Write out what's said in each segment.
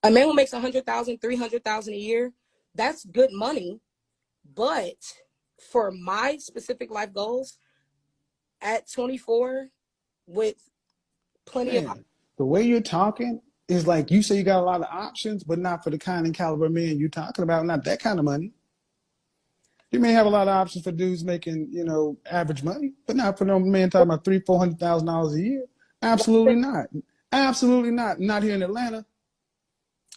A man who makes 100,000, 300,000 a year, that's good money. But for my specific life goals at 24, with plenty of, Man, the way you're talking is like you say you got a lot of options, but not for the kind and caliber man you're talking about, not that kind of money. You may have a lot of options for dudes making, average money, but not for no man talking about three, $400,000 a year. Absolutely not. Absolutely not. Not here in Atlanta.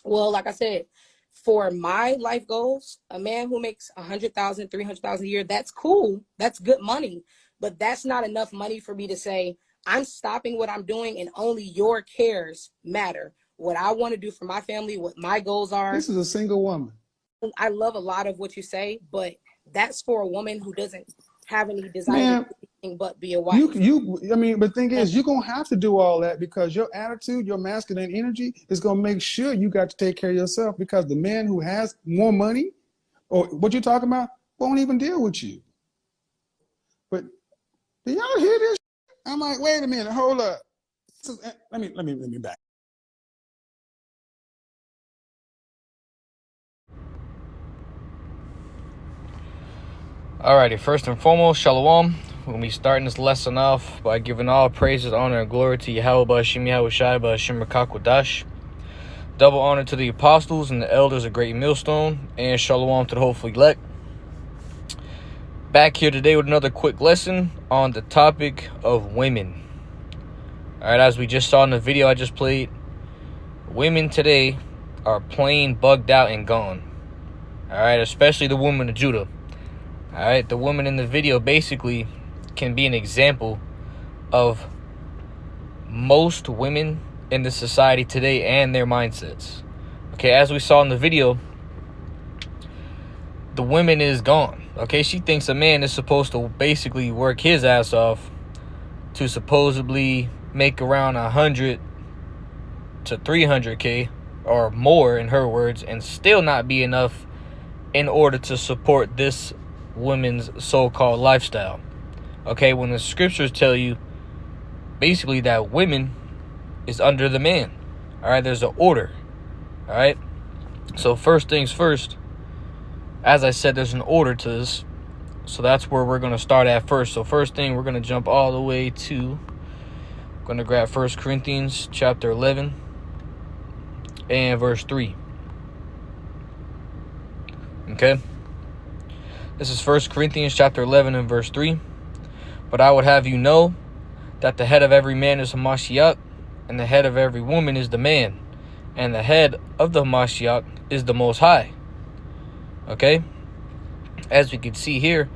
well, like I said, for my life goals, a man who makes 100,000, 300,000 a year, that's cool. That's good money. But that's not enough money for me to say, I'm stopping what I'm doing and only your cares matter. What I want to do for my family, what my goals are. This is a single woman. I love a lot of what you say, but that's for a woman who doesn't have any desire to Man, do anything but be a you wife. you I mean, but the thing is, you're gonna have to do all that because your attitude, your masculine energy is gonna make sure you got to take care of yourself because the man who has more money or what you're talking about won't even deal with you. But do y'all hear this? I'm like, wait a minute, hold up. Let me back. Alrighty, first and foremost, Shalom. We'll be starting this lesson off by giving all praises, honor, and glory to Yahweh Ba'Hashem Yahushai Ba'Hashem Rakakwadash. Double honor to the apostles and the elders of Great Millstone, and Shalom to the hopeful elect. Back here today with another quick lesson on the topic of women. Alright, as we just saw in the video I just played, women today are plain bugged out and gone. Alright, especially the woman of Judah. Alright, the woman in the video basically can be an example of most women in the society today and their mindsets. Okay, as we saw in the video, the woman is gone. Okay, she thinks a man is supposed to basically work his ass off to supposedly make around 100 to 300K or more, in her words, and still not be enough in order to support this women's so-called lifestyle. Okay, when the scriptures tell you basically that women is under the man. Alright, there's an order. Alright, so first things first, as I said, there's an order to this, so that's where we're going to start at first. So first thing, we're going to jump all the way to, I'm going to grab 1 Corinthians chapter 11 and verse 3. Okay, this is 1 Corinthians chapter 11 and verse 3. But I would have you know that the head of every man is Hamashiach, and the head of every woman is the man, and the head of the Hamashiach is the Most High. Okay? As we can see here,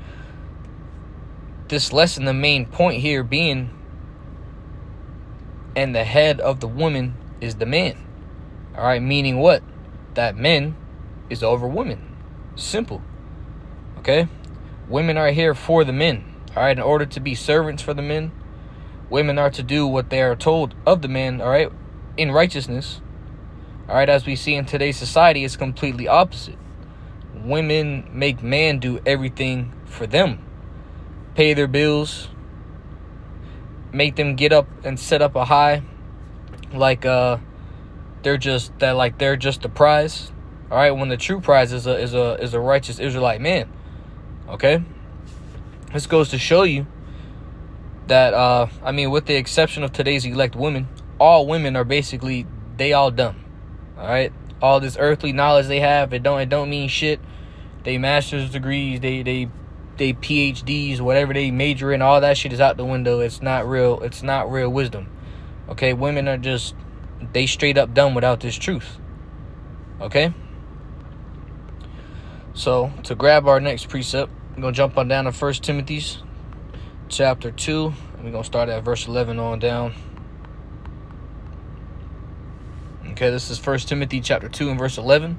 this lesson, the main point here being, and the head of the woman is the man. Alright, meaning what? That men is over women. Simple. Okay? Women are here for the men. Alright, in order to be servants for the men, women are to do what they are told of the men, alright, in righteousness. Alright, as we see in today's society, it's completely opposite. Women make man do everything for them. Pay their bills, make them get up and set up a high like they're just the prize. Alright, when the true prize is a righteous Israelite man. Okay? This goes to show you that, with the exception of today's elect women, all women are basically, they all dumb. Alright? All this earthly knowledge they have, it don't mean shit. They master's degrees, they PhDs, whatever they major in, all that shit is out the window. It's not real wisdom. Okay? Women are just, they straight up dumb without this truth. Okay? So, to grab our next precept, we're going to jump on down to 1 Timothy chapter 2. And we're going to start at verse 11 on down. Okay, this is 1 Timothy chapter 2 and verse 11.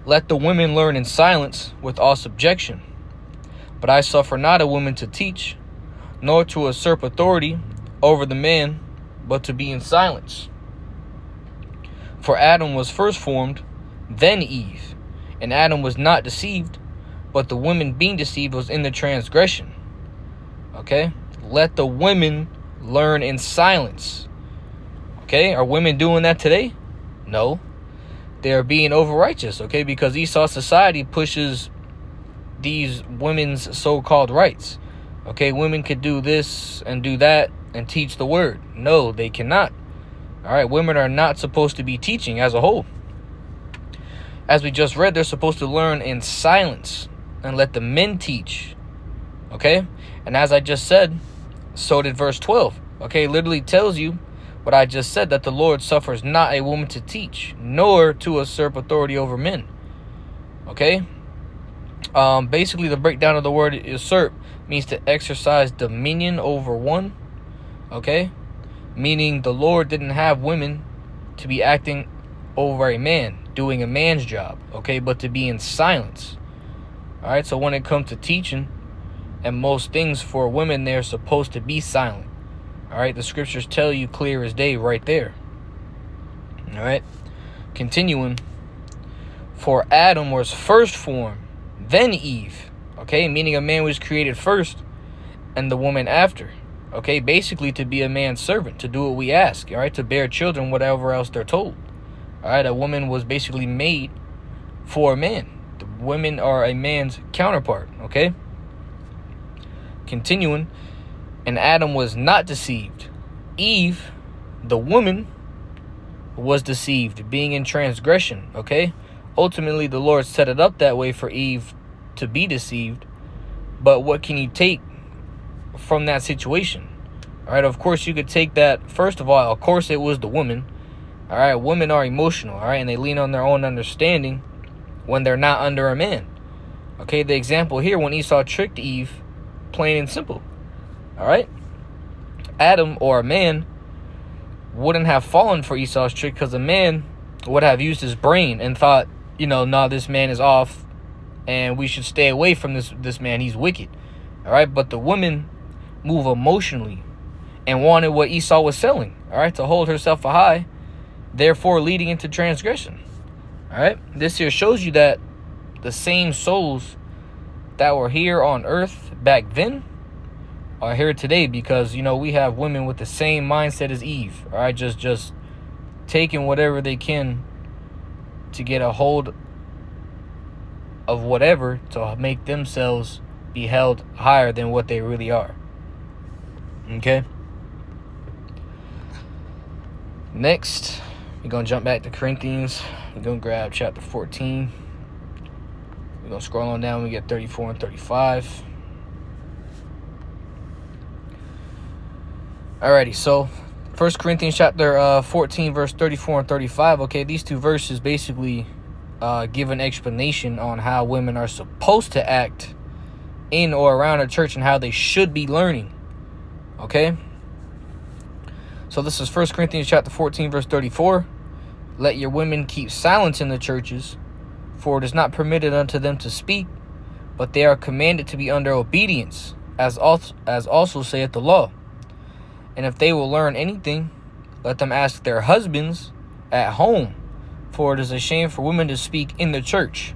Let the women learn in silence with all subjection. But I suffer not a woman to teach, nor to usurp authority over the man, but to be in silence. For Adam was first formed, then Eve. And Adam was not deceived, but the woman being deceived was in the transgression. Okay? Let the women learn in silence. Okay? Are women doing that today? No, they are being over righteous, okay? Because Esau society pushes these women's so-called rights. Okay, women could do this and do that and teach the word. No, they cannot. All right, women are not supposed to be teaching as a whole. As we just read, they're supposed to learn in silence and let the men teach. Okay, and as I just said, so did verse 12. Okay, literally tells you what I just said, that the Lord suffers not a woman to teach, nor to usurp authority over men. Okay, basically the breakdown of the word usurp means to exercise dominion over one. Okay, meaning the Lord didn't have women to be acting over a man, doing a man's job, okay, but to be in silence. All right, so when it comes to teaching and most things for women, they're supposed to be silent. All right, the scriptures tell you clear as day right there. All right, continuing. For Adam was first formed, then Eve. Okay, meaning a man was created first and the woman after. Okay, basically to be a man's servant, to do what we ask. All right, to bear children, whatever else they're told. All right, a woman was basically made for a man. The women are a man's counterpart. Okay, continuing. And Adam was not deceived. Eve, the woman, was deceived, being in transgression. Okay, ultimately the Lord set it up that way for Eve to be deceived. But what can you take from that situation? All right, of course you could take that. First of all, of course it was the woman. All right, women are emotional. All right, and they lean on their own understanding when they're not under a man. Okay, the example here, when Esau tricked Eve, plain and simple. All right, Adam, or a man, wouldn't have fallen for Esau's trick, because a man would have used his brain and thought, no, this man is off and we should stay away from this man, he's wicked. All right, but the woman moved emotionally and wanted what Esau was selling, all right, to hold herself high, therefore leading into transgression. All right, this here shows you that the same souls that were here on earth back then are here today, because we have women with the same mindset as Eve. All right, just taking whatever they can to get a hold of whatever to make themselves be held higher than what they really are. Okay, next we're gonna jump back to Corinthians. We're gonna grab chapter 14. We're gonna scroll on down. We get 34 and 35. Alrighty, so 1 Corinthians chapter 14, verse 34 and 35. Okay, these two verses basically give an explanation on how women are supposed to act in or around a church and how they should be learning. Okay, so this is 1 Corinthians chapter 14, verse 34. Let your women keep silence in the churches, for it is not permitted unto them to speak, but they are commanded to be under obedience, as also saith the law. And if they will learn anything, let them ask their husbands at home, for it is a shame for women to speak in the church.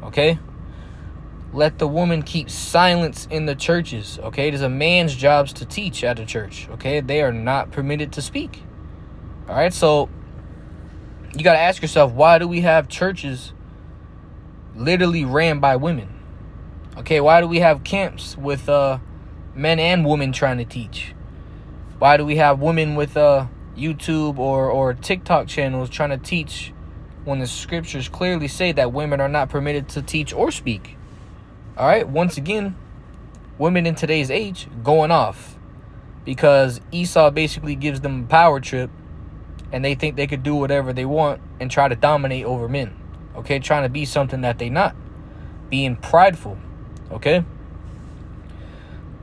Okay? Let the woman keep silence in the churches. Okay? It is a man's job to teach at a church. Okay? They are not permitted to speak. All right? So you got to ask yourself, why do we have churches literally ran by women? Okay? Why do we have camps with men and women trying to teach? Why do we have women with YouTube or TikTok channels trying to teach when the scriptures clearly say that women are not permitted to teach or speak? All right, once again, women in today's age going off because Esau basically gives them a power trip and they think they could do whatever they want and try to dominate over men. Okay, trying to be something that they not. Being prideful. Okay?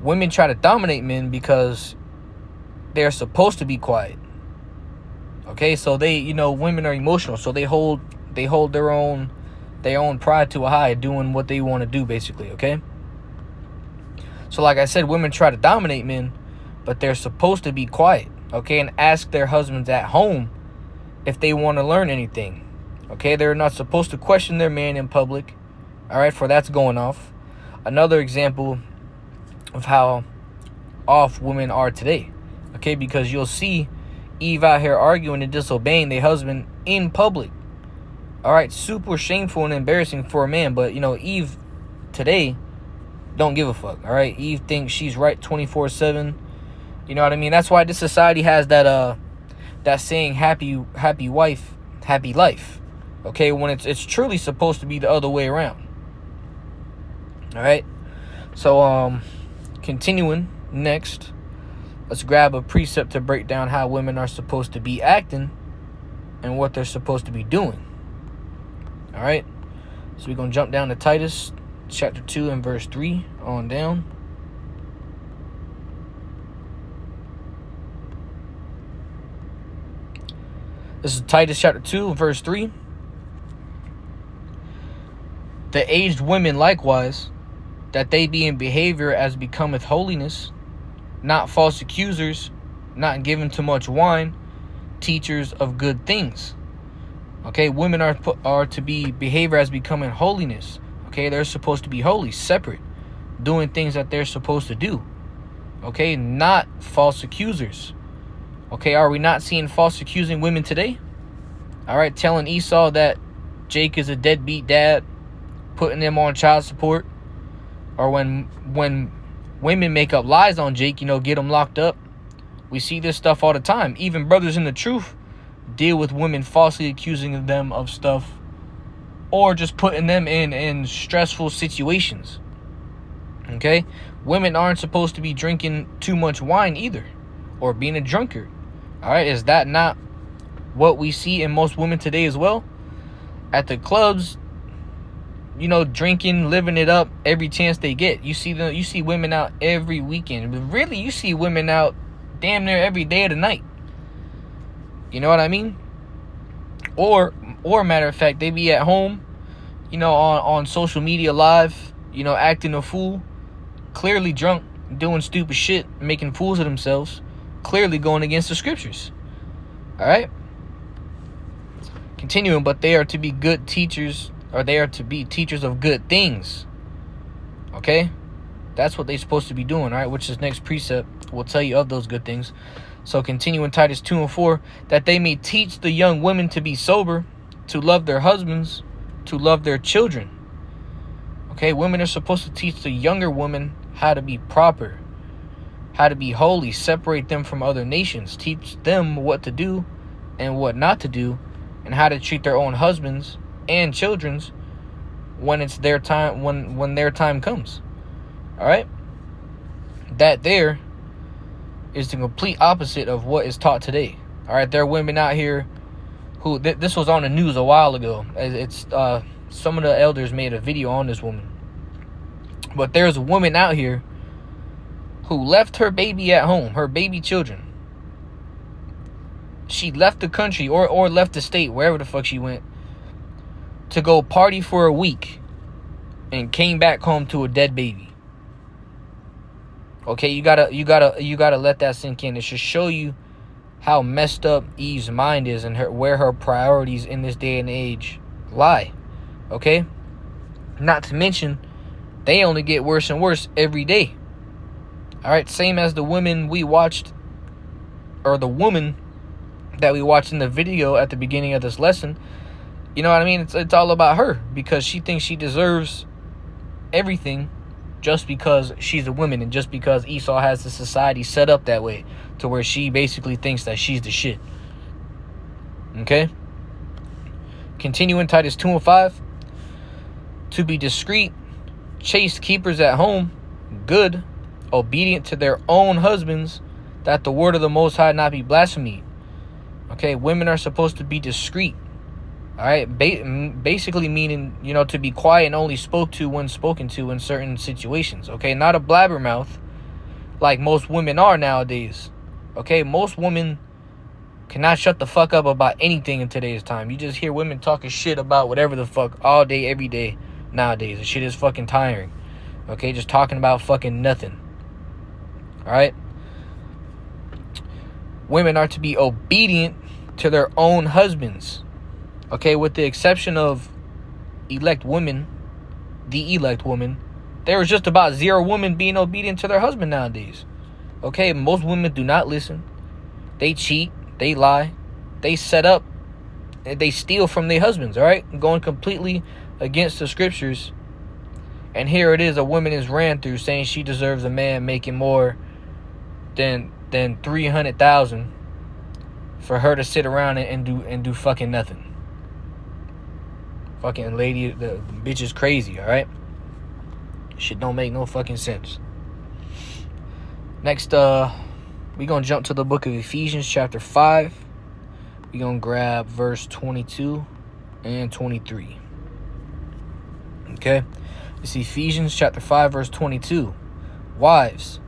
Women try to dominate men because they're supposed to be quiet. Okay, so they, women are emotional, so they hold their own pride to a high, doing what they want to do, basically. Okay, so like I said, women try to dominate men, but they're supposed to be quiet. Okay, and ask their husbands at home if they want to learn anything. Okay, they're not supposed to question their man in public. All right, for that's going off. Another example of how off women are today. Okay, because you'll see Eve out here arguing and disobeying their husband in public. All right, super shameful and embarrassing for a man. But, you know, Eve today don't give a fuck. All right, Eve thinks she's right 24/7. You know what I mean? That's why this society has that saying, happy wife, happy life. Okay, when it's truly supposed to be the other way around. All right. So continuing next, let's grab a precept to break down how women are supposed to be acting and what they're supposed to be doing. All right. So we're going to jump down to Titus chapter 2 and verse 3 on down. This is Titus chapter 2, verse 3. The aged women likewise, that they be in behavior as becometh holiness, not false accusers, not given to much wine, teachers of good things. Okay, women are to be behavior as becoming holiness. Okay, they're supposed to be holy, separate, doing things that they're supposed to do. Okay, not false accusers. Okay, are we not seeing false accusing women today? All right, telling Esau that Jake is a deadbeat dad, putting them on child support. Or when women make up lies on Jake, you know, get him locked up. We see this stuff all the time. Even brothers in the truth deal with women falsely accusing them of stuff, or just putting them in stressful situations. Okay? Women aren't supposed to be drinking too much wine either, or being a drunkard. All right? Is that not what we see in most women today as well? At the clubs, you know, drinking, living it up every chance they get. You see women out every weekend. But really, you see women out damn near every day of the night. You know what I mean? Or matter of fact, they be at home, you know, on social media live, you know, acting a fool, clearly drunk, doing stupid shit, making fools of themselves, clearly going against the scriptures. All right? Continuing, but they are to be good teachers, or they are to be teachers of good things. Okay? That's what they're supposed to be doing, all right? Which is next precept will tell you of those good things. So continuing Titus 2 and 4, that they may teach the young women to be sober, to love their husbands, to love their children. Okay, women are supposed to teach the younger women how to be proper, how to be holy, separate them from other nations, teach them what to do and what not to do, and how to treat their own husbands and children's when it's their time, when their time comes. All right? That there is the complete opposite of what is taught today. All right, there are women out here who this was on the news a while ago. It's some of the elders made a video on this woman. But there's a woman out here who left her baby at home, her baby children. She left the country or left the state, wherever the fuck she went, to go party for a week and came back home to a dead baby. Okay, you gotta let that sink in. It should show you how messed up Eve's mind is and where her priorities in this day and age lie. Okay? Not to mention, they only get worse and worse every day. Alright, same as the women we watched, or the woman that we watched in the video at the beginning of this lesson. You know what I mean? It's all about her, because she thinks she deserves everything just because she's a woman, and just because Esau has the society set up that way to where she basically thinks that she's the shit. Okay? Continuing Titus 2 and 5. To be discreet, chaste keepers at home, good, obedient to their own husbands, that the word of the Most High not be blasphemed. Okay, women are supposed to be discreet. All right, basically meaning, you know, to be quiet and only spoke to when spoken to in certain situations. Okay, not a blabbermouth like most women are nowadays. Okay, most women cannot shut the fuck up about anything in today's time. You just hear women talking shit about whatever the fuck all day, every day nowadays. The shit is fucking tiring. Okay, just talking about fucking nothing. All right. Women are to be obedient to their own husbands. Okay, with the exception of the elect woman, there is just about 0 women being obedient to their husband nowadays. Okay, most women do not listen. They cheat. they lie, they set up, and they steal from their husbands, all right? Going completely against the scriptures. And here it is, a woman is ran through saying she deserves a man making more than 300,000 for her to sit around and do fucking nothing. Fucking lady, the bitch is crazy, all right? Shit don't make no fucking sense. Next, we gonna jump to the book of Ephesians chapter 5. We gonna grab verse 22 and 23. Okay? It's Ephesians chapter 5, verse 22. Wives,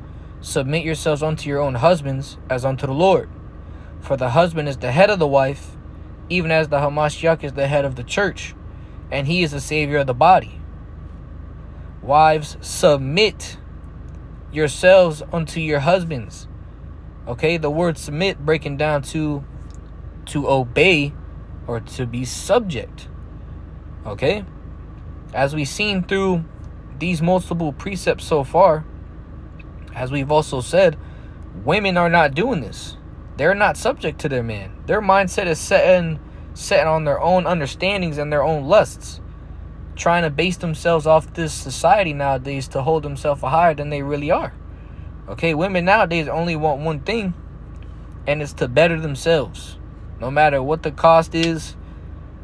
submit yourselves unto your own husbands as unto the Lord. For the husband is the head of the wife, even as the Hamashiach is the head of the church, and he is the savior of the body. Wives, submit yourselves unto your husbands. Okay, the word submit breaking down to obey or to be subject. Okay, as we've seen through these multiple precepts so far, as we've also said, women are not doing this. They're not subject to their man. Their mindset is set on their own understandings and their own lusts, trying to base themselves off this society nowadays to hold themselves higher than they really are. Okay, women nowadays only want one thing, and it's to better themselves. No matter what the cost is,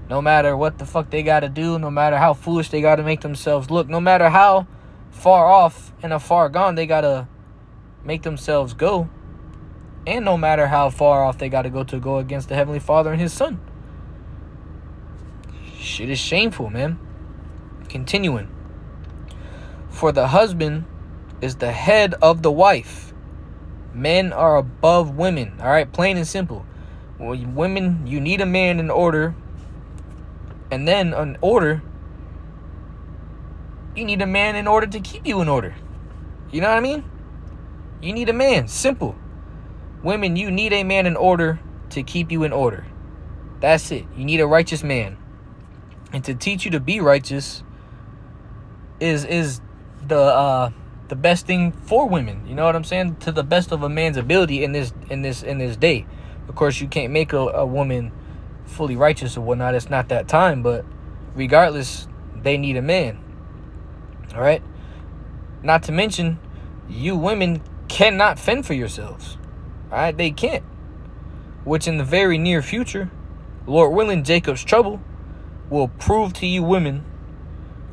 no matter what the fuck they gotta do, no matter how foolish they gotta make themselves look, no matter how far off and far gone they gotta make themselves go, and no matter how far off they gotta go against the Heavenly Father and His Son. Shit is shameful, man. Continuing. For the husband is the head of the wife. Men are above women. All right, plain and simple. Well, women, you need a man in order. And then in order, you need a man in order to keep you in order. You know what I mean? You need a man. Simple. Women, you need a man in order to keep you in order. That's it. You need a righteous man. And to teach you to be righteous is the best thing for women. You know what I'm saying? To the best of a man's ability in this day. Of course, you can't make a woman fully righteous or whatnot. It's not that time, but regardless, they need a man. All right. Not to mention, you women cannot fend for yourselves. All right, they can't. Which in the very near future, Lord willing, Jacob's trouble will prove to you women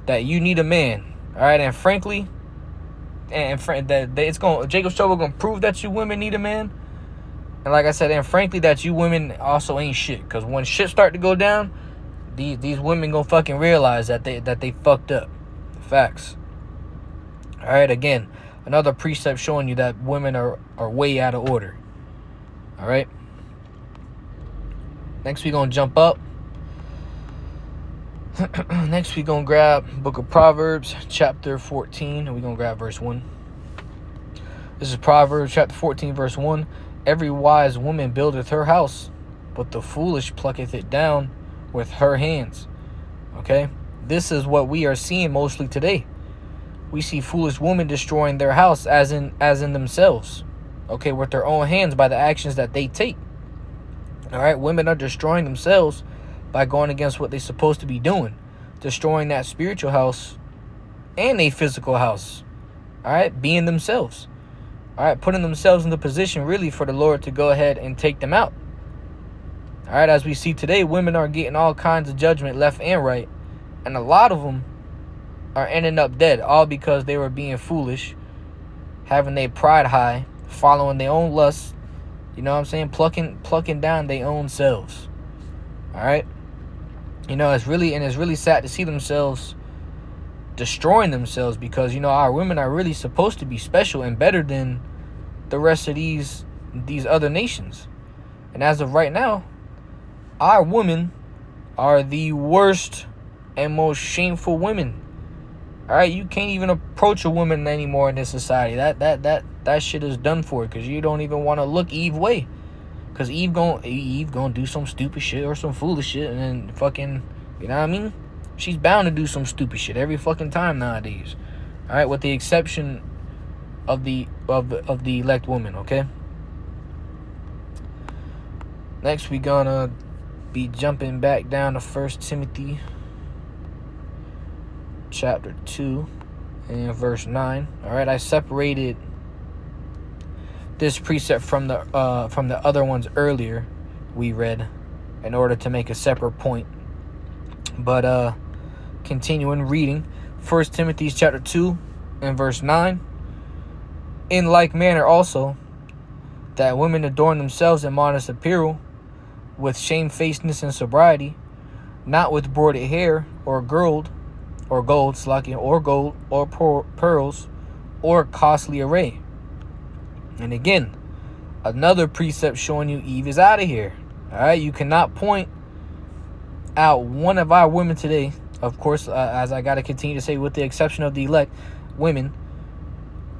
that you need a man. All right, and frankly, Jacob's trouble gonna prove that you women need a man. And like I said, and frankly, that you women also ain't shit. Cause when shit start to go down, these women gonna fucking realize that they fucked up. Facts. All right, again, another precept showing you that women are way out of order. All right. Next, we gonna jump up. Next, we gonna grab Book of Proverbs, chapter 14, and we gonna grab verse 1. This is Proverbs, chapter 14, verse 1. Every wise woman buildeth her house, but the foolish plucketh it down with her hands. Okay? This is what we are seeing mostly today. We see foolish women destroying their house as in themselves. Okay, with their own hands by the actions that they take. All right, women are destroying themselves by going against what they're supposed to be doing, destroying that spiritual house and a physical house. All right, being themselves. All right, putting themselves in the position really for the Lord to go ahead and take them out. All right, as we see today, women are getting all kinds of judgment left and right, and a lot of them are ending up dead, all because they were being foolish, having their pride high, following their own lusts. You know what I'm saying? Plucking down their own selves. All right. You know, it's really sad to see themselves destroying themselves, because, you know, our women are really supposed to be special and better than the rest of these other nations. And as of right now, our women are the worst and most shameful women. All right, you can't even approach a woman anymore in this society. That shit is done for, because you don't even want to look Eve way. Because Eve gonna do some stupid shit or some foolish shit, and then fucking, you know what I mean? She's bound to do some stupid shit every fucking time nowadays. All right, with the exception of the elect woman, okay? Next, we gonna be jumping back down to 1 Timothy chapter 2 and verse 9. All right, I separated this precept from the other ones earlier we read in order to make a separate point. But continuing reading 1 Timothy chapter 2 and verse 9. In like manner also, that women adorn themselves in modest apparel, with shamefacedness and sobriety, not with broided hair, or gold, or pearls, or costly array. And again, another precept showing you Eve is out of here. All right, you cannot point out one of our women today, of course, as I got to continue to say, with the exception of the elect women,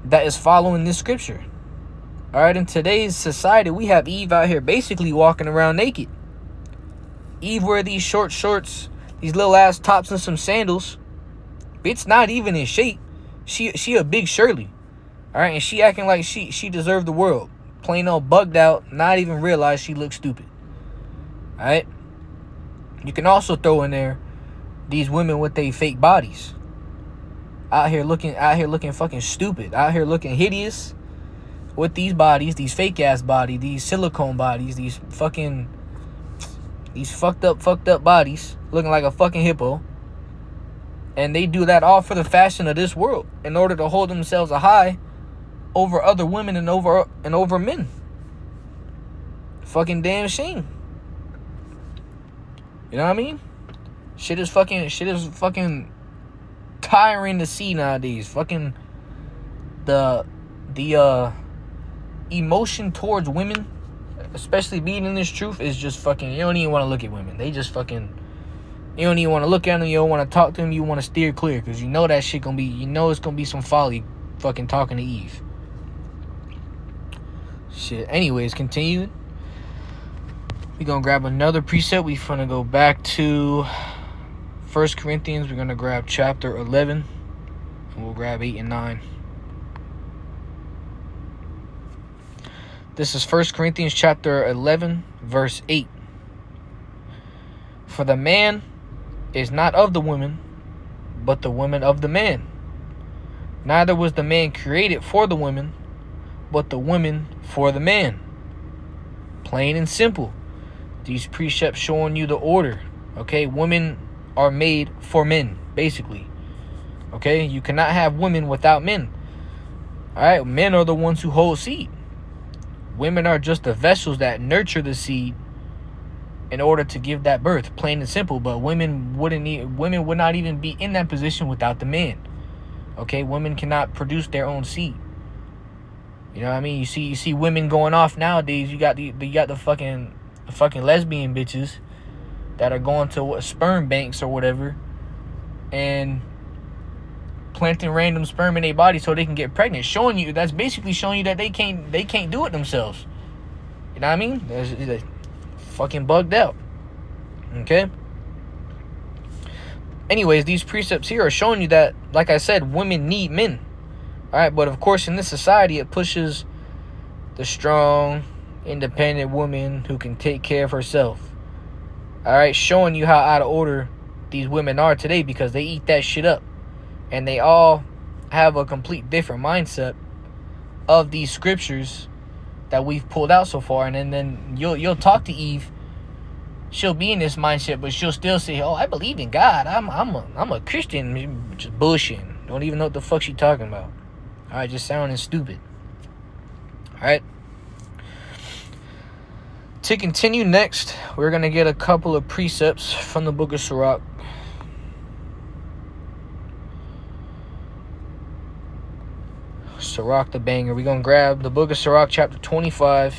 that is following this scripture. All right, in today's society, we have Eve out here basically walking around naked. Eve wear these short shorts, these little ass tops and some sandals. Bitch not even in shape. She a big Shirley. All right, and she acting like she deserved the world. Plain old bugged out, not even realize she looks stupid. All right. You can also throw in there these women with their fake bodies. Out here looking fucking stupid. Out here looking hideous with these bodies, these fake ass bodies, these silicone bodies, these fucked up bodies, looking like a fucking hippo. And they do that all for the fashion of this world in order to hold themselves a high over other women and over men. Fucking damn shame. You know what I mean? Shit is fucking tiring to see nowadays. Fucking the emotion towards women, especially being in this truth, is just fucking, you don't even want to look at women. They just fucking, you don't even want to look at them. You don't want to talk to them. You want to steer clear because you know that shit gonna be, you know it's gonna be some folly fucking talking to Eve. Shit. Anyways, continuing. We're gonna grab another precept. We're gonna go back to 1 Corinthians. We're gonna grab chapter 11, and we'll grab 8 and 9. This is 1 Corinthians chapter 11, verse 8. For the man is not of the woman, but the woman of the man. Neither was the man created for the woman, but the woman for the man. Plain and simple. These precepts showing you the order. Okay, women are made for men, basically. Okay, you cannot have women without men. Alright, men are the ones who hold seed. Women are just the vessels that nurture the seed in order to give that birth, plain and simple. But women would not even be in that position without the man. Okay, women cannot produce their own seed. You know what I mean? You see women going off nowadays. You got the fucking lesbian bitches that are going to sperm banks or whatever and planting random sperm in their body so they can get pregnant. That's basically showing you that they can't do it themselves. You know what I mean? They're fucking bugged out. Okay? Anyways, these precepts here are showing you that, like I said, women need men. Alright, but of course in this society it pushes the strong, independent woman who can take care of herself. Alright, showing you how out of order these women are today because they eat that shit up. And they all have a complete different mindset of these scriptures that we've pulled out so far. And then you'll talk to Eve. She'll be in this mindset, but she'll still say, "Oh, I believe in God. I'm a Christian." Just bullshitting. Don't even know what the fuck she talking about. Alright, just sounding stupid. Alright. To continue next, we're going to get a couple of precepts from the book of Sirach. Sirach the banger. We're going to grab the book of Sirach chapter 25.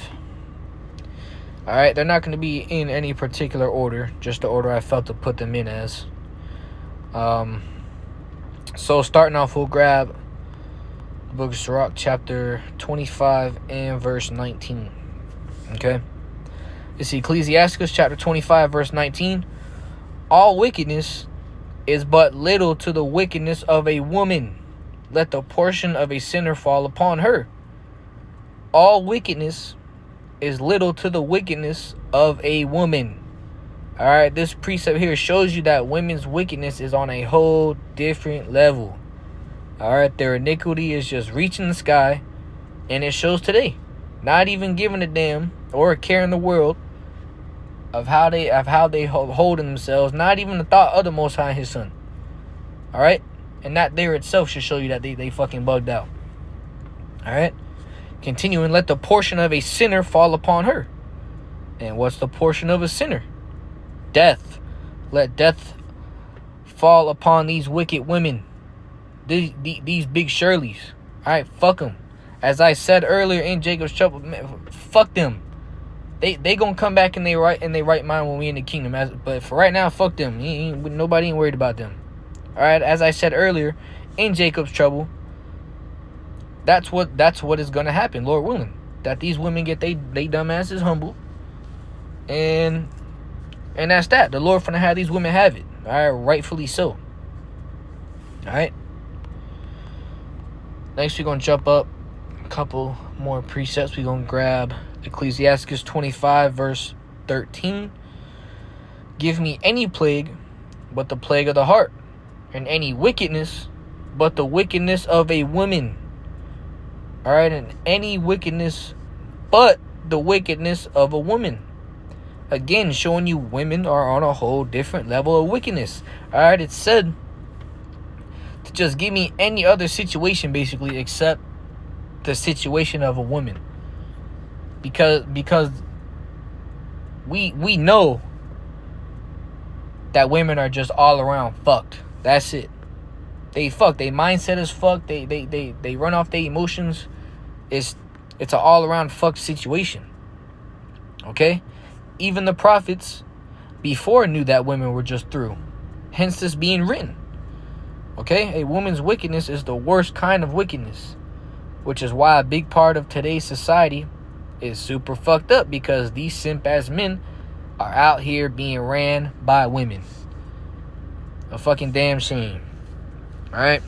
Alright, they're not going to be in any particular order, just the order I felt to put them in as. So starting off, we'll grab the book of Sirach chapter 25 and verse 19. Okay? It's Ecclesiasticus chapter 25 verse 19. All wickedness is but little to the wickedness of a woman. Let the portion of a sinner fall upon her. All wickedness is little to the wickedness of a woman. All right, this precept here shows you that women's wickedness is on a whole different level. All right, their iniquity is just reaching the sky, and it shows today. Not even giving a damn or a care in the world of how they holding themselves. Not even the thought of the Most High and His Son. All right, and that there itself should show you that they fucking bugged out. All right, continuing, let the portion of a sinner fall upon her. And what's the portion of a sinner? Death. Let death fall upon these wicked women. These big Shirleys. Alright, fuck them. As I said earlier in Jacob's Trouble, man, fuck them. They gonna come back in their right mind when we in the kingdom. But for right now, fuck them. Nobody ain't worried about them. Alright, as I said earlier in Jacob's Trouble, that's what is gonna happen, Lord willing. That these women get they dumbasses humbled. And that's that. The Lord finna have these women have it. Alright, rightfully so. Alright. Next we're gonna jump up a couple more precepts. We're gonna grab Ecclesiastes 25 verse 13. Give me any plague but the plague of the heart, and any wickedness but the wickedness of a woman. Alright, and any wickedness but the wickedness of a woman. Again, showing you women are on a whole different level of wickedness. Alright, it's said to just give me any other situation, basically, except the situation of a woman. Because we know that women are just all around fucked. That's it. They fucked. Their mindset is fucked. They run off their emotions. It's an all around fucked situation. Okay? Even the prophets before knew that women were just through. Hence this being written. Okay? A woman's wickedness is the worst kind of wickedness. Which is why a big part of today's society is super fucked up. Because these simp ass men are out here being ran by women. A fucking damn shame. Alright?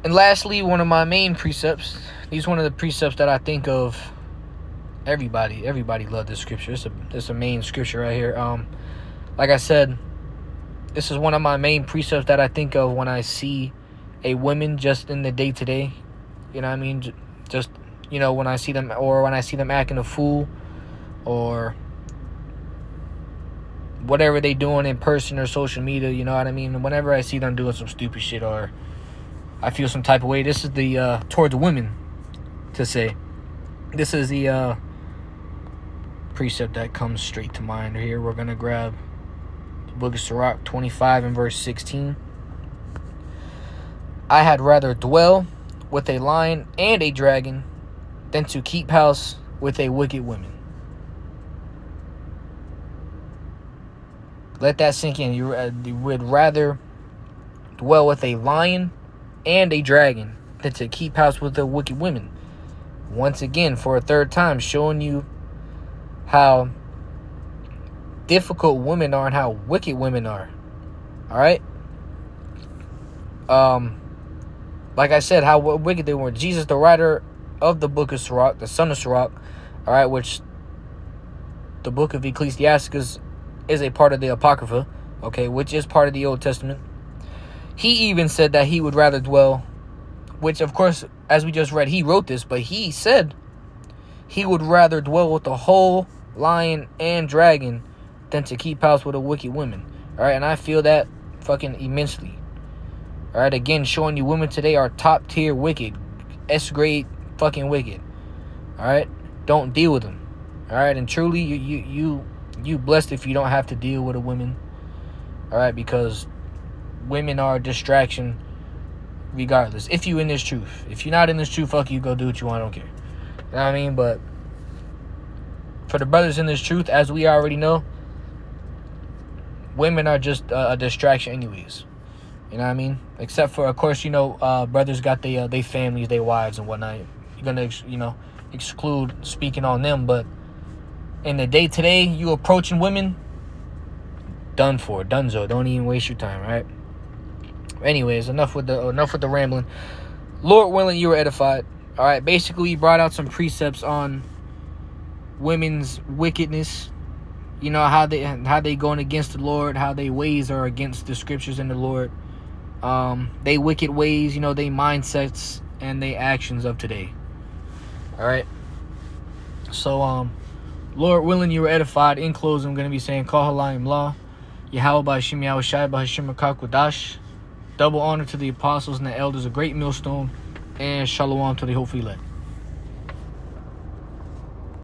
And lastly, one of my main precepts. These one of the precepts that I think of. Everybody love this scripture. It's a main scripture right here. Like I said, this is one of my main precepts that I think of when I see a woman just in the day to day. You know what I mean? Just, you know, when I see them, or when I see them acting a fool, or whatever they doing in person or social media. You know what I mean? Whenever I see them doing some stupid shit, or I feel some type of way, this is the towards women to say. This is the precept that comes straight to mind here. We're going to grab the book of Sirach 25 and verse 16. I had rather dwell with a lion and a dragon than to keep house with a wicked woman. Let that sink in. You would rather dwell with a lion and a dragon than to keep house with a wicked woman. Once again, for a third time, showing you how difficult women are and how wicked women are. Alright? Like I said, how wicked they were. Jesus, the writer of the book of Sirach, the son of Sirach, alright, which the book of Ecclesiastes is a part of the Apocrypha, okay, which is part of the Old Testament. He even said that he would rather dwell, which of course, as we just read, he wrote this, but he said he would rather dwell with the whole lion and dragon than to keep house with a wicked woman. Alright, and I feel that fucking immensely. Alright, again, showing you women today are top tier wicked. S-grade fucking wicked. Alright, don't deal with them. Alright, and truly, you blessed if you don't have to deal with a woman. Alright, because women are a distraction regardless. If you in this truth. If you're not in this truth, fuck you, go do what you want, I don't care. You know what I mean? But for the brothers in this truth, as we already know, women are just a distraction anyways. You know what I mean? Except for, of course, you know, brothers got they families, they wives and whatnot. You're gonna, exclude speaking on them. But in the day today, you approaching women, done for, donezo. Don't even waste your time, right? Anyways, enough with the rambling. Lord willing, you were edified. All right, basically we brought out some precepts on women's wickedness. You know, how they going against the Lord, how they ways are against the scriptures and the Lord. They wicked ways, you know, they mindsets and they actions of today. All right. So, Lord willing, you were edified. In closing, I'm going to be saying, Kal Halayim La, Yahweh Ba'Hashim Yahushai Ba'Hashim Akakwadash. Double honor to the apostles and the elders, a great millstone, and shalom to the hopefully elect.